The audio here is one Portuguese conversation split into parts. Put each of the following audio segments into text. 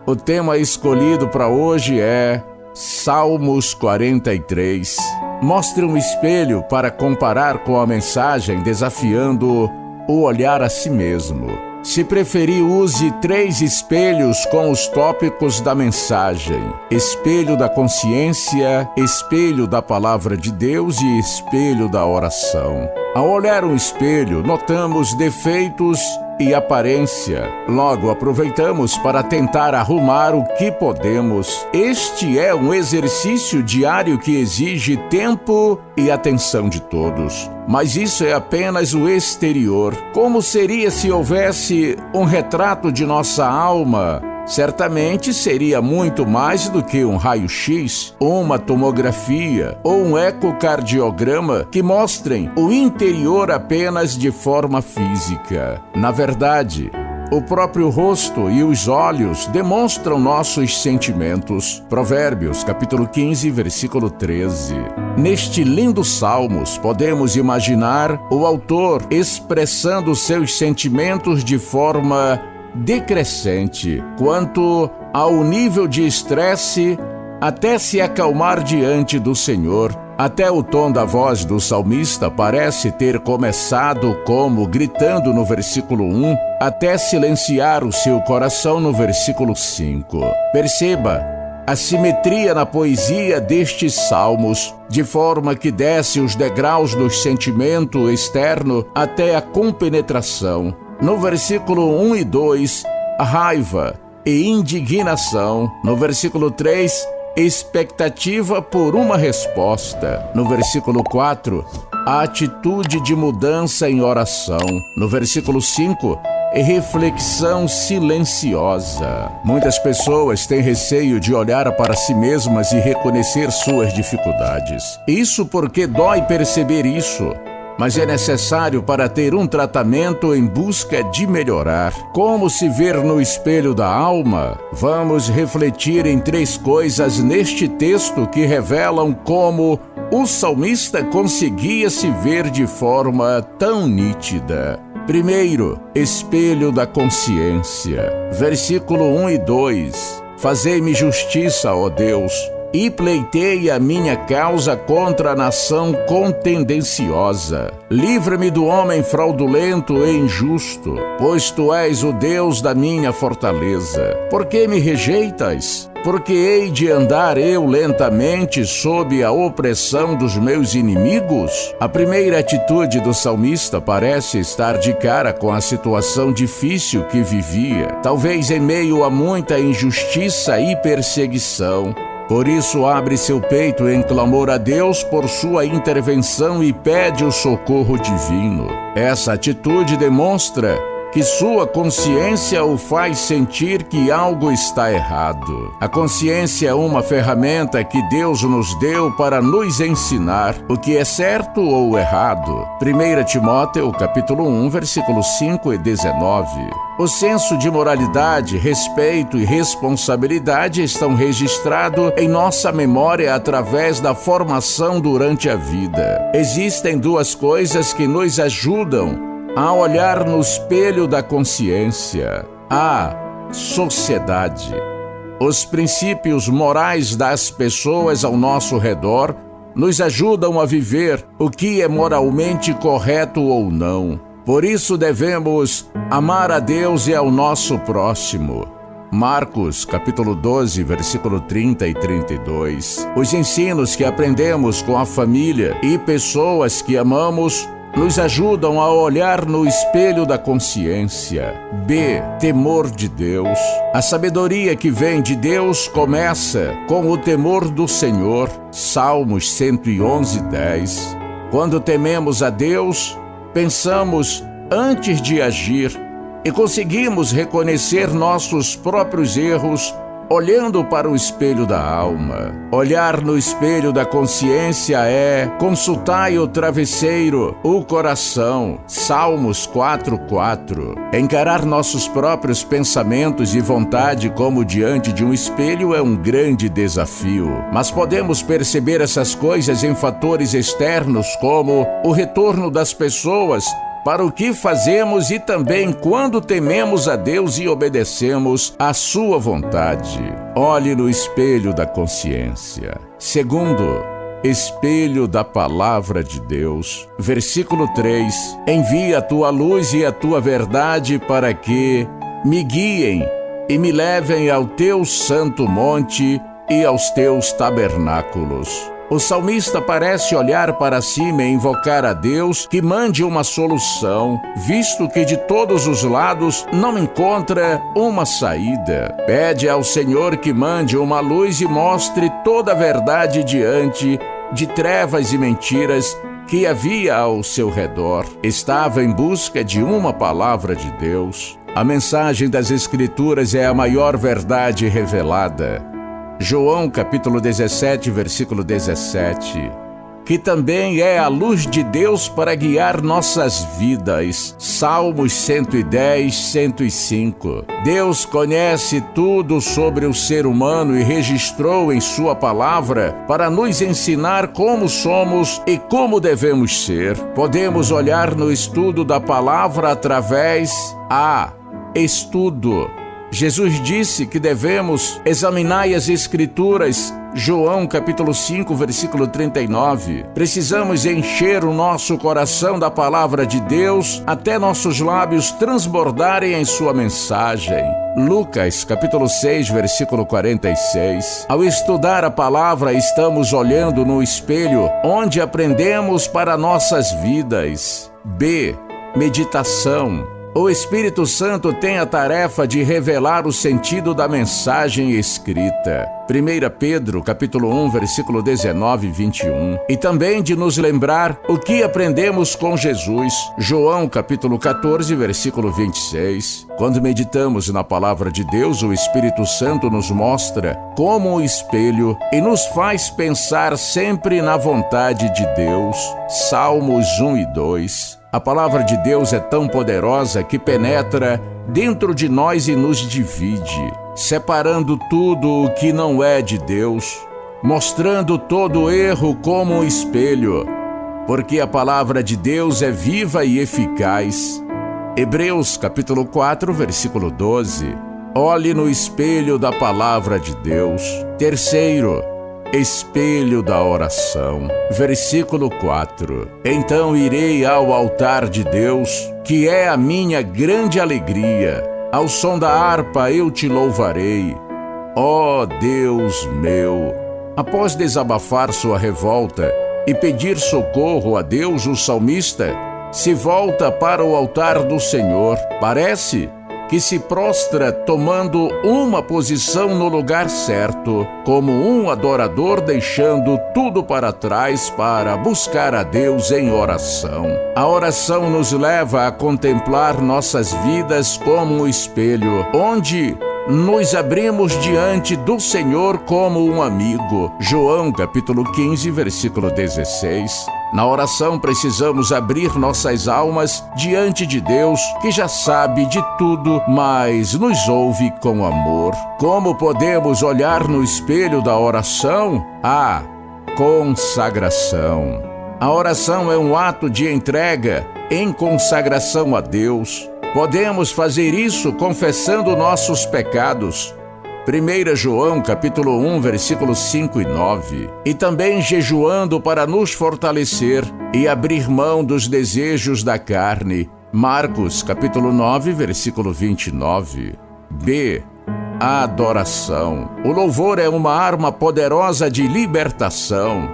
O tema escolhido para hoje é Salmos 43. Mostre um espelho para comparar com a mensagem, desafiando o olhar a si mesmo. Se preferir, use 3 espelhos com os tópicos da mensagem: espelho da consciência, espelho da palavra de Deus e espelho da oração. Ao olhar um espelho, notamos defeitos e aparência. Logo, aproveitamos para tentar arrumar o que podemos. Este é um exercício diário que exige tempo e atenção de todos. Mas isso é apenas o exterior. Como seria se houvesse um retrato de nossa alma? Certamente seria muito mais do que um raio-x, uma tomografia ou um ecocardiograma que mostrem o interior apenas de forma física. Na verdade, o próprio rosto e os olhos demonstram nossos sentimentos. Provérbios, capítulo 15, versículo 13. Neste lindo Salmos, podemos imaginar o autor expressando seus sentimentos de forma decrescente quanto ao nível de estresse, até se acalmar diante do Senhor. Até o tom da voz do salmista parece ter começado como gritando no versículo 1, até silenciar o seu coração no versículo 5. Perceba a simetria na poesia destes salmos, de forma que desce os degraus do sentimento externo até a compenetração. No versículo 1 e 2, raiva e indignação. No versículo 3, expectativa por uma resposta. No versículo 4, a atitude de mudança em oração. No versículo 5, reflexão silenciosa. Muitas pessoas têm receio de olhar para si mesmas e reconhecer suas dificuldades. Isso porque dói perceber isso, mas é necessário para ter um tratamento em busca de melhorar. Como se ver no espelho da alma? Vamos refletir em 3 coisas neste texto que revelam como o salmista conseguia se ver de forma tão nítida. Primeiro, espelho da consciência. Versículo 1 e 2. Fazei-me justiça, ó Deus, e pleitei a minha causa contra a nação contendenciosa. Livra-me do homem fraudulento e injusto, pois tu és o Deus da minha fortaleza. Por que me rejeitas? Porque hei de andar eu lentamente sob a opressão dos meus inimigos? A primeira atitude do salmista parece estar de cara com a situação difícil que vivia, talvez em meio a muita injustiça e perseguição. Por isso abre seu peito em clamor a Deus por sua intervenção e pede o socorro divino. Essa atitude demonstra que sua consciência o faz sentir que algo está errado. A consciência é uma ferramenta que Deus nos deu para nos ensinar o que é certo ou errado. 1 Timóteo, capítulo 1, versículos 5 e 19. O senso de moralidade, respeito e responsabilidade estão registrados em nossa memória através da formação durante a vida. Existem 2 coisas que nos ajudam a olhar no espelho da consciência: a sociedade. Os princípios morais das pessoas ao nosso redor nos ajudam a viver o que é moralmente correto ou não. Por isso devemos amar a Deus e ao nosso próximo. Marcos, capítulo 12, versículo 30 e 32. Os ensinos que aprendemos com a família e pessoas que amamos nos ajudam a olhar no espelho da consciência. B. Temor de Deus. A sabedoria que vem de Deus começa com o temor do Senhor. Salmos 111, 10. Quando tememos a Deus, pensamos antes de agir e conseguimos reconhecer nossos próprios erros olhando para o espelho da alma. Olhar no espelho da consciência é consultai o travesseiro, o coração. Salmos 4:4. Encarar nossos próprios pensamentos e vontade como diante de um espelho é um grande desafio. Mas podemos perceber essas coisas em fatores externos como o retorno das pessoas para o que fazemos e também quando tememos a Deus e obedecemos à sua vontade. Olhe no espelho da consciência. Segundo, espelho da palavra de Deus. Versículo 3: envia a tua luz e a tua verdade para que me guiem e me levem ao teu santo monte e aos teus tabernáculos. O salmista parece olhar para cima e invocar a Deus que mande uma solução, visto que de todos os lados não encontra uma saída. Pede ao Senhor que mande uma luz e mostre toda a verdade diante de trevas e mentiras que havia ao seu redor. Estava em busca de uma palavra de Deus. A mensagem das Escrituras é a maior verdade revelada. João capítulo 17, versículo 17, que também é a luz de Deus para guiar nossas vidas. Salmos 110, 105. Deus conhece tudo sobre o ser humano e registrou em sua palavra para nos ensinar como somos e como devemos ser. Podemos olhar no estudo da palavra através estudo. Jesus disse que devemos examinar as Escrituras. João capítulo 5, versículo 39. Precisamos encher o nosso coração da palavra de Deus até nossos lábios transbordarem em sua mensagem. Lucas capítulo 6, versículo 46. Ao estudar a palavra, estamos olhando no espelho onde aprendemos para nossas vidas. Meditação. O Espírito Santo tem a tarefa de revelar o sentido da mensagem escrita. 1 Pedro, capítulo 1, versículo 19 e 21. E também de nos lembrar o que aprendemos com Jesus. João, capítulo 14, versículo 26. Quando meditamos na palavra de Deus, o Espírito Santo nos mostra como um espelho e nos faz pensar sempre na vontade de Deus. Salmos 1 e 2. A palavra de Deus é tão poderosa que penetra dentro de nós e nos divide, separando tudo o que não é de Deus, mostrando todo erro como um espelho, porque a palavra de Deus é viva e eficaz. Hebreus capítulo 4, versículo 12. Olhe no espelho da palavra de Deus. Terceiro, espelho da oração. Versículo 4. Então irei ao altar de Deus, que é a minha grande alegria. Ao som da harpa eu te louvarei, ó Deus meu. Após desabafar sua revolta e pedir socorro a Deus, o salmista se volta para o altar do Senhor. Parece que se prostra tomando uma posição no lugar certo, como um adorador deixando tudo para trás para buscar a Deus em oração. A oração nos leva a contemplar nossas vidas como um espelho, onde nos abrimos diante do Senhor como um amigo. João capítulo 15, versículo 16. Na oração precisamos abrir nossas almas diante de Deus, que já sabe de tudo, mas nos ouve com amor. Como podemos olhar no espelho da oração? A consagração. A oração é um ato de entrega em consagração a Deus. Podemos fazer isso confessando nossos pecados. 1 João capítulo 1, versículos 5 e 9. E também jejuando para nos fortalecer e abrir mão dos desejos da carne. Marcos capítulo 9, versículo 29. B. A adoração. O louvor é uma arma poderosa de libertação.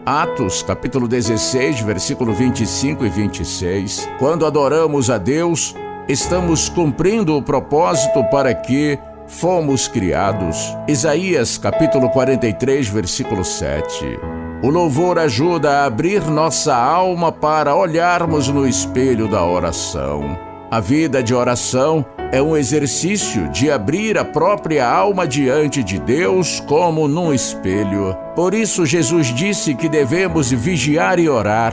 Atos, capítulo 16, versículo 25 e 26. Quando adoramos a Deus, estamos cumprindo o propósito para que fomos criados. Isaías, capítulo 43, versículo 7. O louvor ajuda a abrir nossa alma para olharmos no espelho da oração. A vida de oração é um exercício de abrir a própria alma diante de Deus como num espelho. Por isso, Jesus disse que devemos vigiar e orar.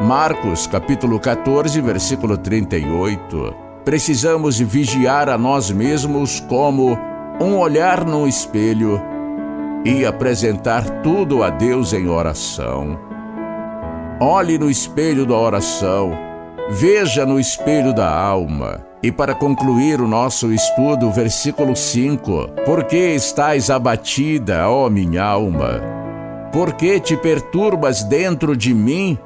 Marcos, capítulo 14, versículo 38. Precisamos vigiar a nós mesmos como um olhar no espelho e apresentar tudo a Deus em oração. Olhe no espelho da oração Veja no espelho da alma. E para concluir o nosso estudo, versículo 5: Por que estás abatida, ó minha alma? Por que te perturbas dentro de mim?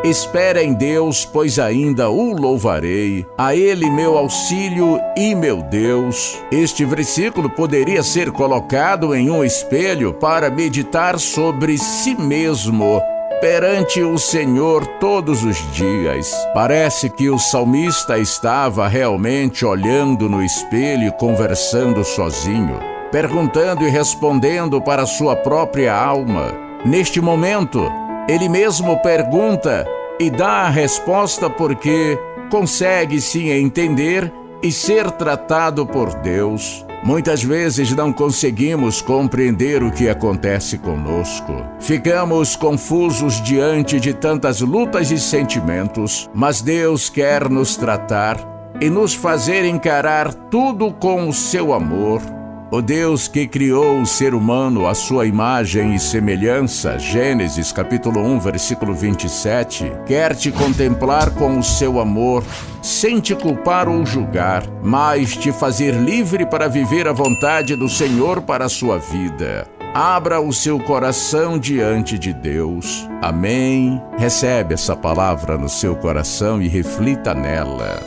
Espera em Deus, pois ainda o louvarei, a Ele meu auxílio e meu Deus. Este versículo poderia ser colocado em um espelho para meditar sobre si mesmo perante o Senhor todos os dias. Parece que o salmista estava realmente olhando no espelho e conversando sozinho, perguntando e respondendo para sua própria alma. Neste momento, ele mesmo pergunta e dá a resposta porque consegue se entender e ser tratado por Deus. Muitas vezes não conseguimos compreender o que acontece conosco. Ficamos confusos diante de tantas lutas e sentimentos, mas Deus quer nos tratar e nos fazer encarar tudo com o seu amor. O Deus que criou o ser humano à sua imagem e semelhança, Gênesis capítulo 1, versículo 27, quer te contemplar com o seu amor, sem te culpar ou julgar, mas te fazer livre para viver a vontade do Senhor para a sua vida. Abra o seu coração diante de Deus. Amém? Recebe essa palavra no seu coração e reflita nela.